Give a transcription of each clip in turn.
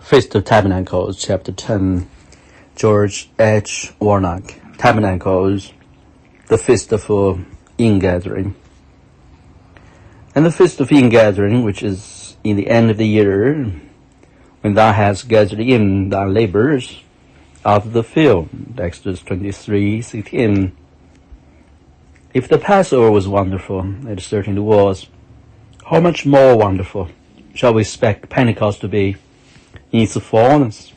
Feast of Tabernacles, Chapter 10, George H. Warnock. Tabernacles, the Feast of Ingathering. And the Feast of Ingathering, which is in the end of the year, when thou hast gathered in thy labors out of the field. Exodus 23:16. If the Passover was wonderful, it certainly was, how much more wonderful shall we expect Pentecost to be in its fullness?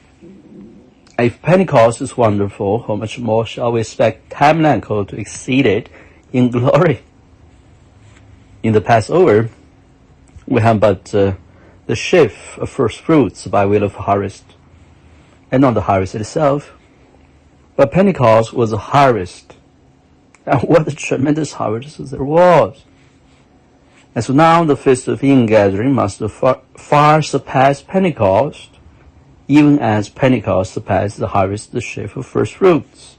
If Pentecost is wonderful, how much more shall we expect Tabernacle to exceed it in glory? In the Passover, we have but the sheaf of first fruits by will of harvest, and not the harvest itself. But Pentecost was a harvest, and what a tremendous harvest there was. And so now the Feast of Ingathering must far surpass Pentecost, even as Pentecost surpassed the harvest, the sheaf of first fruits.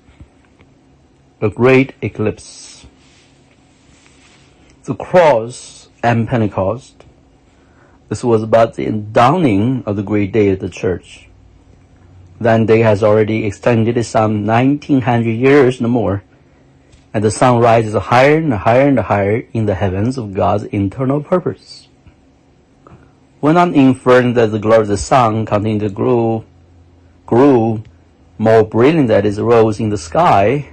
A great eclipse. The cross and Pentecost. This was about the dawning of the great day of the church. That day has already extended some 1900 years no more, and the sun rises higher and higher and higher in the heavens of God's internal purpose. We're not inferring that the glory of the sun continued to grew more brilliant than it rose in the sky.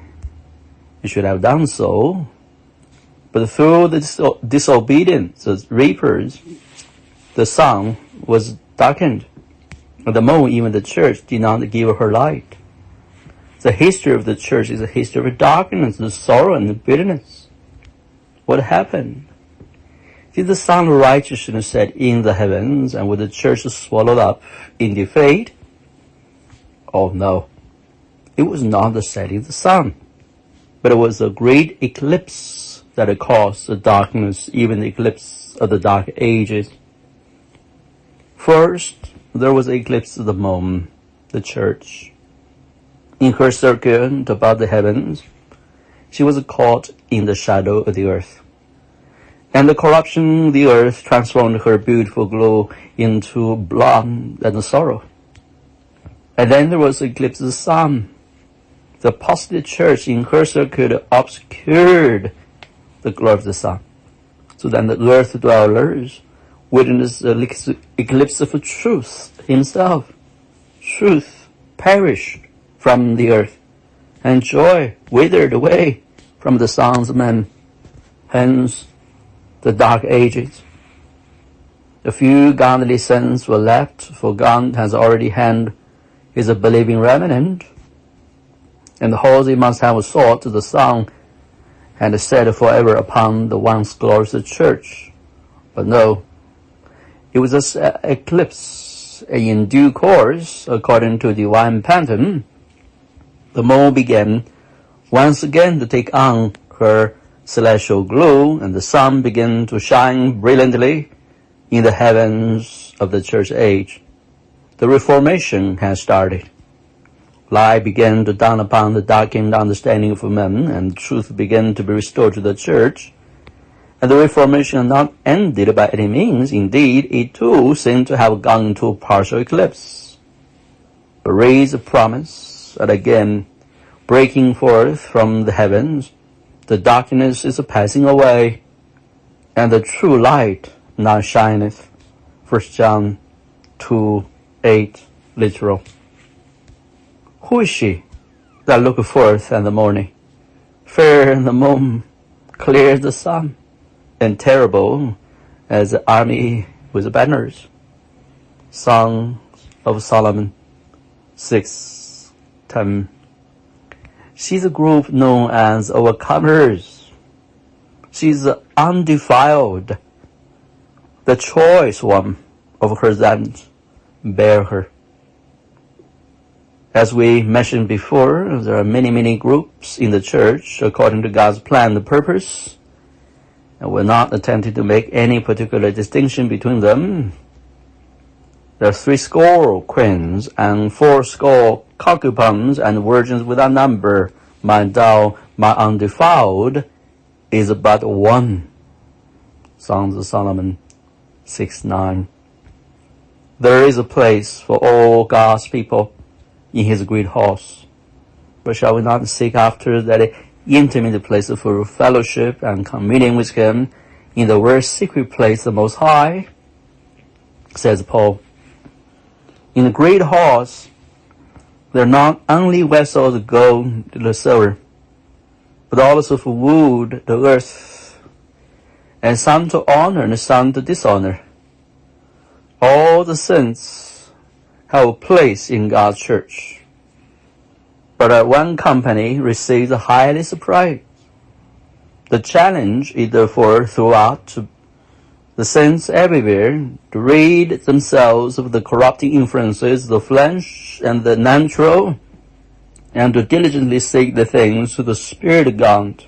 It should have done so. But through the disobedience of reapers, the sun was darkened. The moon, even the church, did not give her light. The history of the church is a history of darkness, the sorrow, and bitterness. What happened? Did the sun of righteousness set in the heavens, and was the church swallowed up in defeat? Oh no, it was not the setting of the sun, but it was a great eclipse that caused the darkness, even the eclipse of the dark ages. First, there was an eclipse of the moon, the church. In her circuit above the heavens, she was caught in the shadow of the earth. And the corruption of the earth transformed her beautiful glow into blood and sorrow. And then there was the eclipse of the sun. The apostate church in her circuit obscured the glory of the sun. So then the earth dwellers witnessed the eclipse of truth himself. Truth perished from the earth, and joy withered away from the sons of men. Hence, the dark ages. A few godly saints were left, for God has already handed his believing remnant, and the holy must have sought the sun and set forever upon the once glorious church. But no, it was an eclipse, and in due course, according to divine pattern, the moon began once again to take on her celestial glow, and the sun began to shine brilliantly in the heavens of the church age. The Reformation has started. Light began to dawn upon the darkened understanding of men, and truth began to be restored to the church. And the Reformation had not ended by any means. Indeed, it too seemed to have gone into a partial eclipse. But rays of promise are again breaking forth from the heavens. The darkness is passing away, and the true light now shineth. 1 John 2:8, literal. Who is she that looketh forth in the morning, fair in the moon, clear as the sun, and terrible as the army with banners? Song of Solomon 6:10. She's a group known as overcomers. She's undefiled, the choice one of her that bear her. As we mentioned before, there are many groups in the church according to God's plan and purpose, and we're not attempting to make any particular distinction between them. There are 80 queens and 80 concubines and virgins without number. My thou, my undefiled, is but one. Songs of Solomon 6:9. There is a place for all God's people in his great house. But shall we not seek after that intimate place for fellowship and communion with him in the very secret place, the Most High? Says Paul. In the great house, there are not only vessels of gold and silver, but also for wood, the earth, and some to honor and some to dishonor. All the saints have a place in God's church. But one company receives the highest praise. The challenge is therefore throughout the saints everywhere to rid themselves of the corrupting influences of the flesh and the natural, and to diligently seek the things of the Spirit of God.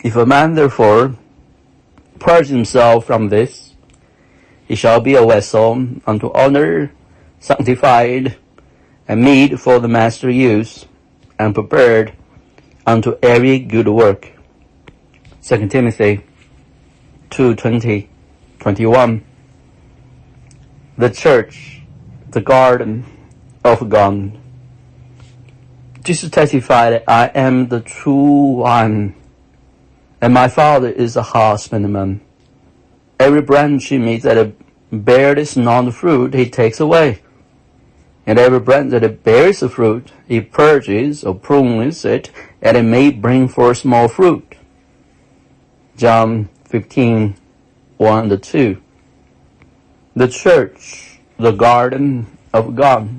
If a man therefore purge himself from this, he shall be a vessel unto honor, sanctified, and meet for the master use, and prepared unto every good work. 2 Timothy 2:20, 21. The church, the garden of God. Jesus testified, I am the true vine, and my Father is the husbandman. Every branch in me that beareth not fruit, he takes away. And every branch that bears fruit, he purges or prunes it, and it may bring forth more fruit. John 15:1-2. The church, the garden of God.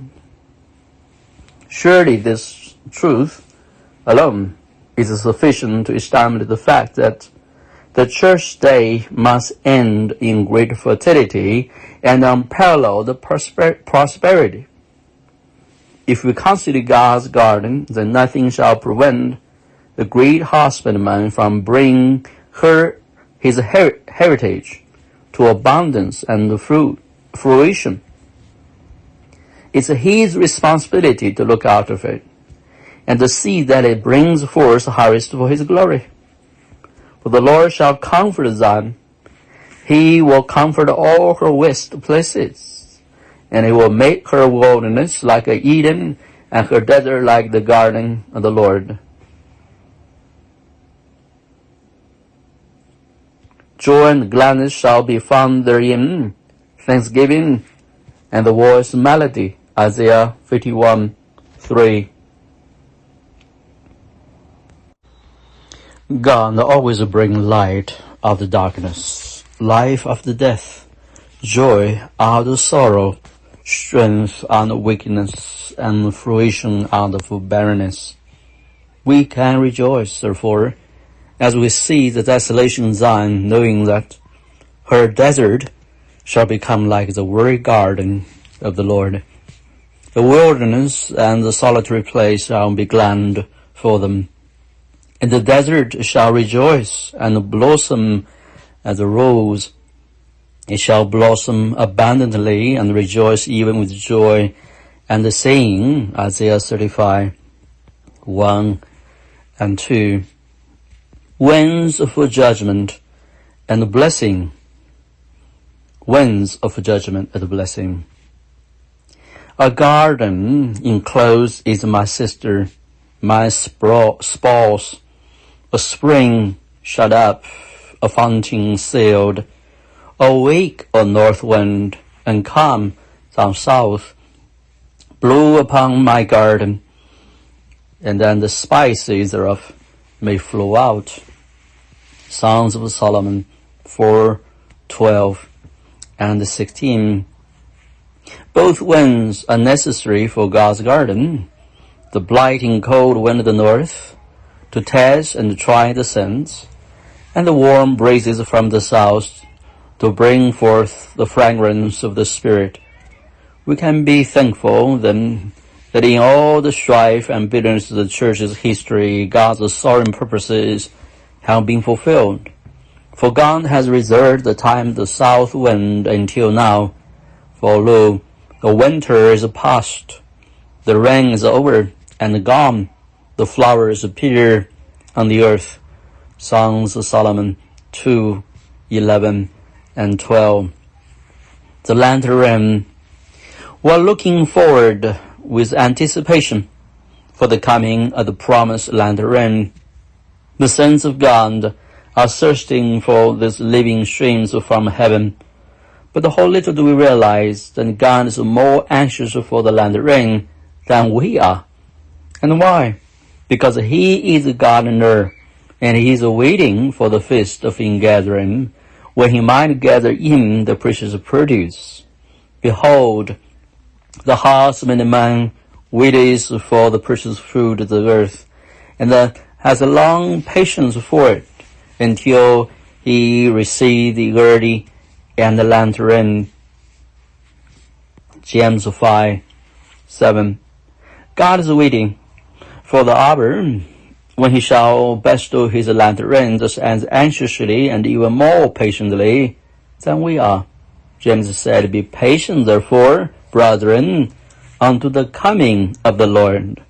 Surely this truth alone is sufficient to establish the fact that the church day must end in great fertility and unparalleled prosperity. If we consider God's garden, then nothing shall prevent the great husbandman from bringing his heritage to abundance and fruition. It's his responsibility to look out of it and to see that it brings forth harvest for his glory. For the Lord shall comfort Zion. He will comfort all her waste places, and he will make her wilderness like a Eden, and her desert like the garden of the Lord. Joy and gladness shall be found therein, thanksgiving and the voice melody. Isaiah 51:3. God always brings light out of darkness, life after death, joy out of sorrow, strength out of weakness, and fruition out of barrenness. We can rejoice, therefore, as we see the desolation of Zion, knowing that her desert shall become like the very garden of the Lord. The wilderness and the solitary place shall be glad for them. And the desert shall rejoice and blossom as a rose. It shall blossom abundantly and rejoice even with joy. And the saying, Isaiah 35:1-2, winds for judgment and blessing. Winds of judgment and blessing. A garden enclosed is my sister, my spouse. A spring shut up, a fountain sealed. Awake, O north wind, and come, thou south. Blow upon my garden, and then the spices thereof may flow out. Songs of Solomon 4:12-16. Both winds are necessary for God's garden. The blighting cold wind of the north, to test and try the saints, and the warm breezes from the south, to bring forth the fragrance of the Spirit. We can be thankful then that in all the strife and bitterness of the church's history, God's sovereign purposes have been fulfilled. For God has reserved the time of the south wind until now. For lo, the winter is past, the rain is over and gone, the flowers appear on the earth. Songs of Solomon 2:11-12. the land rain. We're looking forward with anticipation for the coming of the promised land rain. The saints of God are thirsting for these living streams from heaven. But how little do we realize that God is more anxious for the land rain than we are. And why? Because He is a gardener, and He is waiting for the feast of ingathering, when He might gather in the precious produce. Behold, the husbandman waits for the precious fruit of the earth, and has a long patience for it, until he receive the early and the land rain. James 5:7. God is waiting for the hour when He shall bestow His land rain just as anxiously and even more patiently than we are. James said, "Be patient, therefore, brethren, unto the coming of the Lord."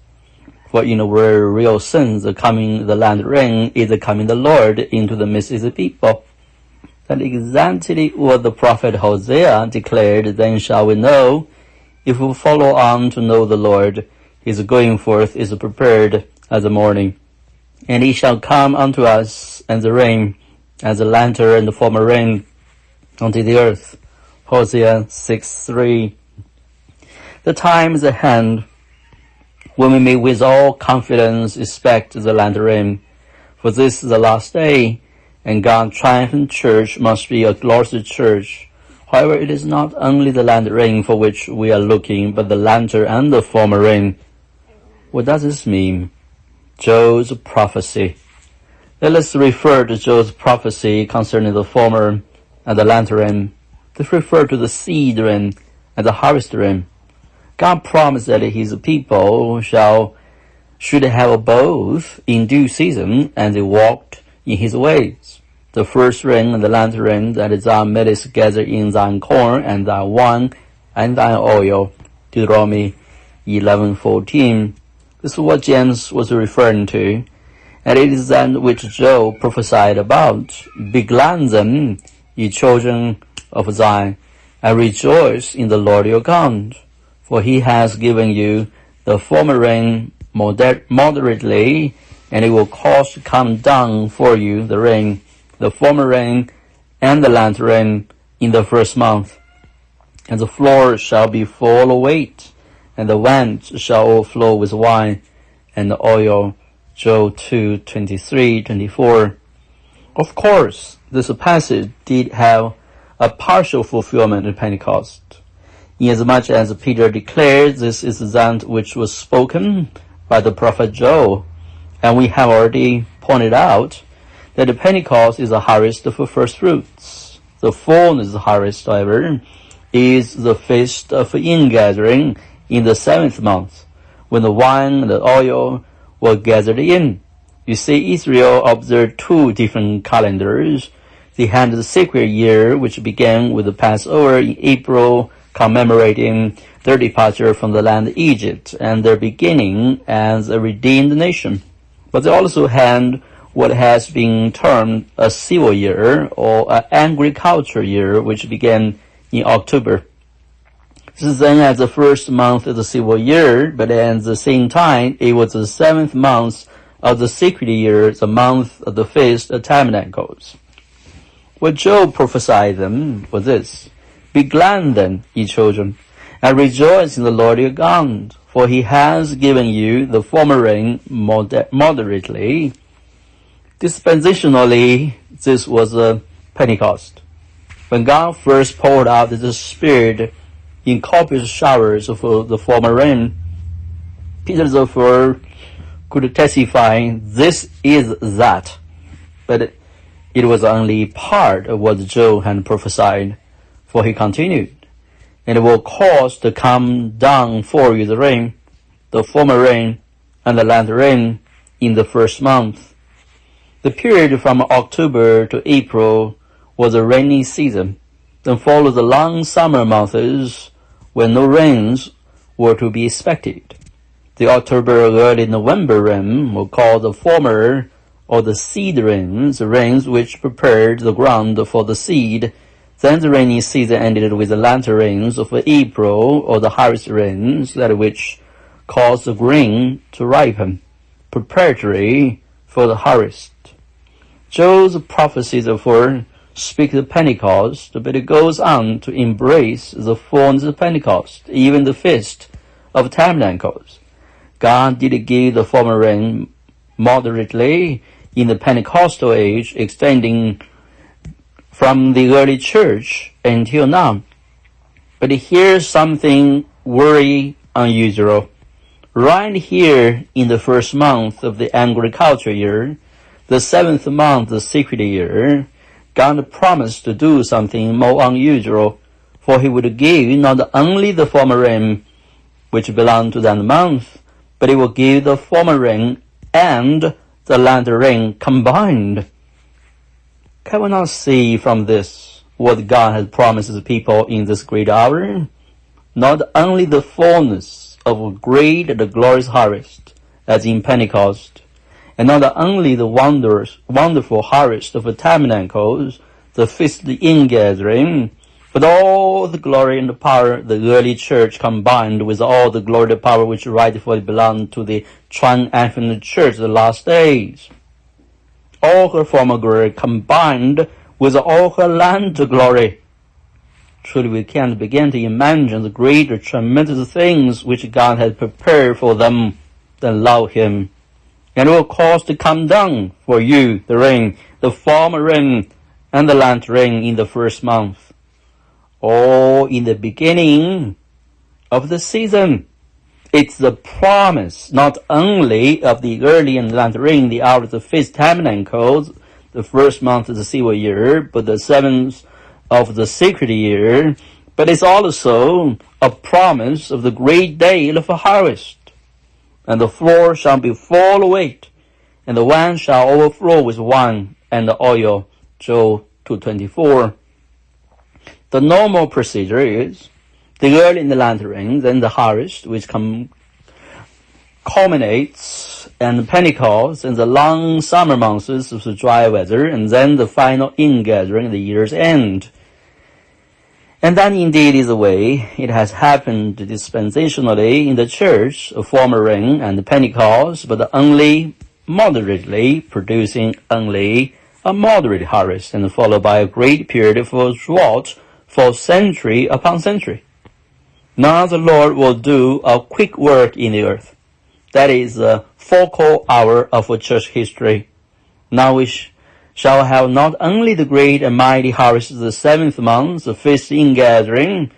For in a very real sense, the coming of the land rain is the coming of the Lord into the midst of the people. That is exactly what the prophet Hosea declared. Then shall we know, if we follow on to know the Lord. His going forth is prepared as the morning. And He shall come unto us as the rain, as the latter and the former rain unto the earth. Hosea 6:3. The time is at hand when we may with all confidence expect the land rain. For this is the last day, and God's triumphant church must be a glorious church. However, it is not only the land rain for which we are looking, but the latter and the former rain. What does this mean? Joel's prophecy. Let us refer to Joel's prophecy concerning the former and the latter rain. This refers to the seed rain and the harvest rain. God promised that His people should have both in due season, and they walked in His ways. The first rain and the latter rain, that is thou madest gather in thine corn and thy wine and thine oil. Deuteronomy 11:14. This is what James was referring to, and it is that which Joel prophesied about. Be glad then, ye children of Zion, and rejoice in the Lord your God, for He has given you the former rain moderately, and it will cause to come down for you the rain, the former rain and the latter rain in the first month. And the floor shall be full of wheat, and the vats shall overflow with wine and the oil. Joel 2:23-24. Of course, this passage did have a partial fulfillment in Pentecost, inasmuch as Peter declared this is that which was spoken by the prophet Joel, and we have already pointed out that the Pentecost is a harvest of first fruits. The fullness harvest, however, is the feast of ingathering in the 7th month, when the wine and the oil were gathered in. You see, Israel observed 2 different calendars. They had the sacred year, which began with the Passover in April, commemorating their departure from the land of Egypt and their beginning as a redeemed nation. But they also had what has been termed a civil year, or an agriculture year, which began in October. This is then as the first month of the civil year, but at the same time, it was the 7th month of the sacred year, the month of the Feast of Tabernacles. What Joel prophesied them was this: Be glad then, ye children, and rejoice in the Lord your God, for He has given you the former rain moderately. Dispensationally, this was a Pentecost, when God first poured out the Spirit in copious showers of the former rain. Peter therefore could testify, this is that, but it was only part of what Joel had prophesied, for he continued, and it will cause to come down for you the rain, the former rain, and the latter rain in the first month. The period from October to April was a rainy season, then followed the long summer months when no rains were to be expected. The October early November rain were called the former or the seed rains, the rains which prepared the ground for the seed Then the rainy season ended with the Lenten rains of April, or the harvest rains, that which cause the grain to ripen, preparatory for the harvest. Joel's prophecies, therefore, speak the Pentecost, but it goes on to embrace the fullness of Pentecost, even the Feast of Tabernacles. God did give the former rain moderately in the Pentecostal age, extending from the early church until now. But here's something very unusual. Right here in the first month of the agricultural year, the 7th month, the sacred year, God promised to do something more unusual, for he would give not only the former rain, which belonged to that month, but he will give the former rain and the Lenten rain combined. Can we not see from this what God has promised his people in this great hour? Not only the fullness of a great and glorious harvest, as in Pentecost, and not only the wonderful harvest of the Tabernacles, the feast of the ingathering, but all the glory and the power of the early church combined with all the glory and power which rightfully belonged to the triumphant church of the last days. All her former glory combined with all her land glory. Truly we can't begin to imagine the great and tremendous things which God has prepared for them that love him. And it will cause to come down for you the rain, the former rain, and the Lenten rain in the first month, all in the beginning of the season. It's the promise not only of the early and Lenten rain, the hour of the Feast Tabernacles, the first month of the civil year, but the 7th of the sacred year, but it's also a promise of the great day of the harvest. And the floor shall be full of wheat, and the wine shall overflow with wine and the oil. Joel 2:24. The normal procedure is the early and the Lenten rain, then the harvest, which culminates, and Pentecost, and the long summer months of the dry weather, and then the final ingathering at the year's end. And that indeed is the way it has happened dispensationally in the church, a former rain and Pentecost, but only moderately, producing only a moderate harvest, and followed by a great period of drought for century upon century. Now the Lord will do a quick work in the earth. That is the focal hour of church history. Now we shall have not only the great and mighty harvest of the 7th month, the feast ingathering,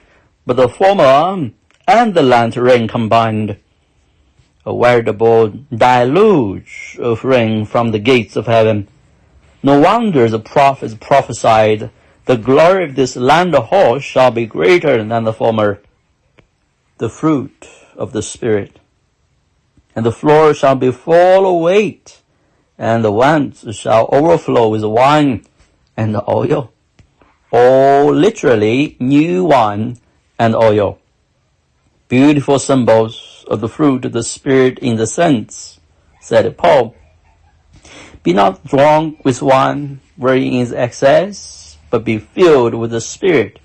but the former and the Lenten rain combined. A veritable deluge of rain from the gates of heaven. No wonder the prophets prophesied, the glory of this land whole shall be greater than the former. The fruit of the Spirit. And the floor shall be full of wheat, and the vats shall overflow with wine and oil. All literally new wine and oil. Beautiful symbols of the fruit of the Spirit in the saints, said Paul. Be not drunk with wine wherein is excess, but be filled with the Spirit.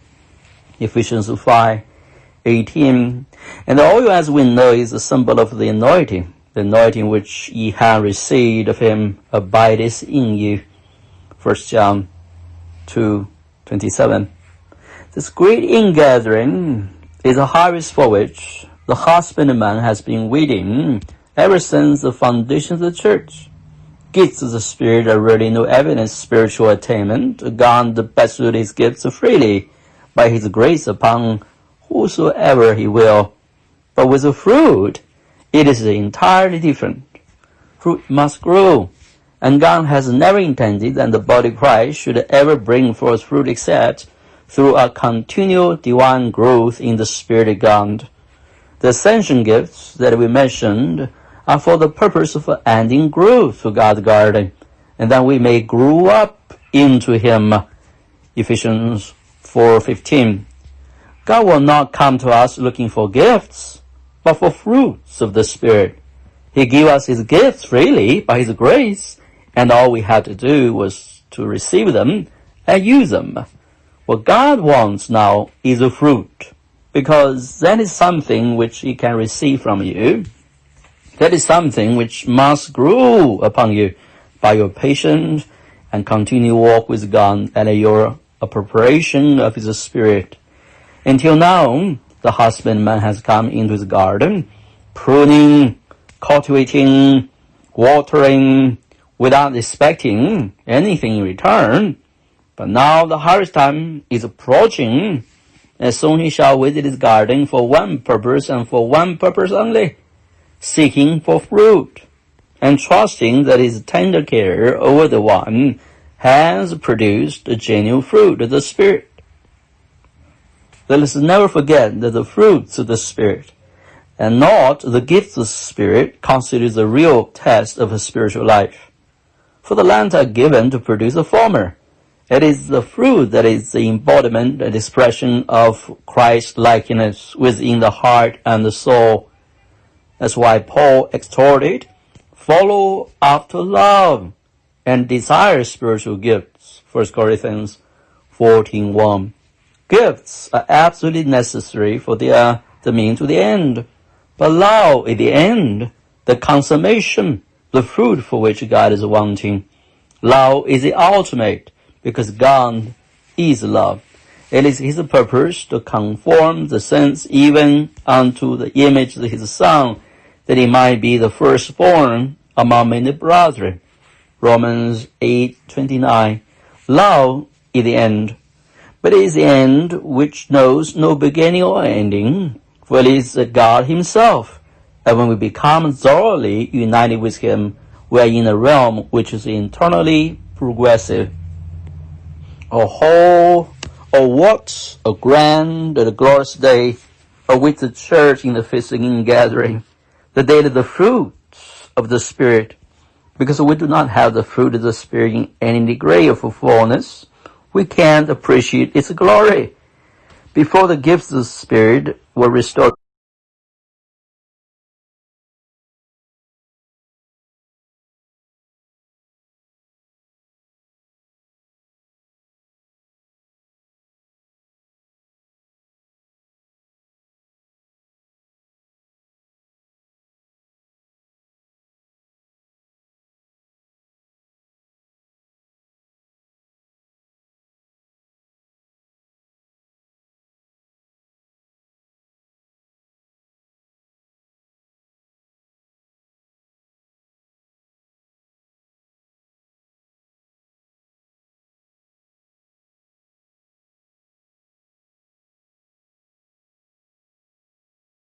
Ephesians 5:18. And the oil, as we know, is a symbol of the anointing which ye have received of him abideth in you. 1 John 2:27. This great ingathering is a harvest for which the husbandman has been waiting ever since the foundation of the church. Gifts of the Spirit are really no evidence of spiritual attainment. God bestowed his gifts freely by his grace upon whosoever he will. But with the fruit, it is entirely different. Fruit must grow, and God has never intended that the body of Christ should ever bring forth fruit except through a continual divine growth in the Spirit of God. The ascension gifts that we mentioned are for the purpose of adding growth to God's garden, and that we may grow up into him. Ephesians 4:15. God will not come to us looking for gifts, but for fruits of the Spirit. He gave us his gifts freely by his grace, and all we had to do was to receive them and use them. What God wants now is a fruit, because that is something which He can receive from you. That is something which must grow upon you by your patient and continued walk with God and your appropriation of His Spirit. Until now, the husbandman has come into his garden, pruning, cultivating, watering, without expecting anything in return. But now the harvest time is approaching, and soon he shall visit his garden for one purpose and for one purpose only, seeking for fruit, and trusting that his tender care over the one has produced the genuine fruit of the Spirit. Let us never forget that the fruits of the Spirit, and not the gifts of the Spirit, constitute the real test of a spiritual life. For the lands are given to produce the former. It is the fruit that is the embodiment and expression of Christ's likeness within the heart and the soul. That's why Paul exhorted, follow after love and desire spiritual gifts. 1 Corinthians 14:1. Gifts are absolutely necessary, for they are the means to the end. But love is the end, the consummation, the fruit for which God is wanting. Love is the ultimate, because God is love. It is His purpose to conform the saints even unto the image of His Son, that He might be the firstborn among many brethren. Romans 8:29. Love is the end, but it is the end which knows no beginning or ending, for it is God Himself. And when we become thoroughly united with Him, we are in a realm which is internally progressive. Oh, what a grand and glorious day with the church in the feasting gathering, the day of the fruits of the Spirit. Because we do not have the fruit of the Spirit in any degree of fullness, we can't appreciate its glory. Before the gifts of the Spirit were restored